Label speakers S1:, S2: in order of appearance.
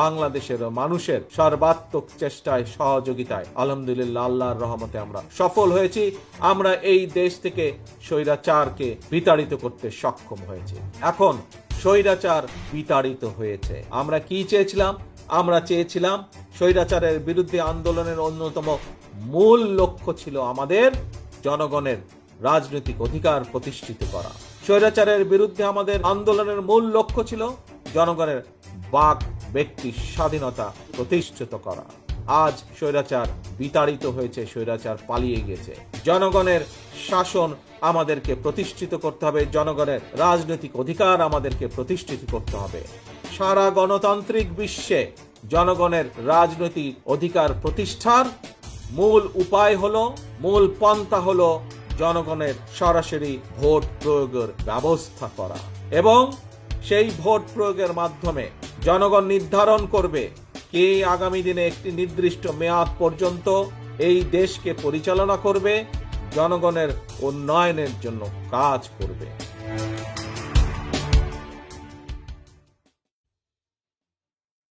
S1: বাংলাদেশের মানুষের সর্বাত্মক চেষ্টায় সহযোগিতায় আলহামদুলিল্লাহ আল্লাহর রহমতে আমরা সফল হয়েছি। আমরা এই দেশ থেকে স্বৈরাচারকে বিতাড়িত করতে সক্ষম হয়েছি। এখন স্বৈরাচার বিতাড়িত হয়েছে। আমরা কি চেয়েছিলাম? আমরা চেয়েছিলাম স্বৈরাচারের বিরুদ্ধে আন্দোলনের অন্যতম মূল লক্ষ্য ছিল আমাদের জনগণের রাজনৈতিক অধিকার প্রতিষ্ঠিত করা। স্বৈরাচারের বিরুদ্ধে আমাদের আন্দোলনের মূল লক্ষ্য ছিল জনগণের বাক ব্যক্তি স্বাধীনতা প্রতিষ্ঠিত করা। আজ স্বৈরাচার বিতাড়িত হয়েছে, স্বৈরাচার পালিয়ে গেছে। জনগণের শাসন আমাদেরকে প্রতিষ্ঠিত করতে হবে, জনগণের রাজনৈতিক অধিকার আমাদেরকে প্রতিষ্ঠিত করতে হবে। সারা গণতান্ত্রিক বিশ্বে জনগণের রাজনৈতিক অধিকার প্রতিষ্ঠার মূল উপায় হলো, মূল পন্থা হলো জনগণের সরাসরি ভোট প্রয়োগের ব্যবস্থা করা। এবং সেই ভোট প্রয়োগের মাধ্যমে জনগণ নির্ধারণ করবে কে আগামী দিনে একটি নির্দিষ্ট মেয়াদ পর্যন্ত এই দেশকে পরিচালনা করবে, জনগণের উন্নয়নের জন্য কাজ করবে।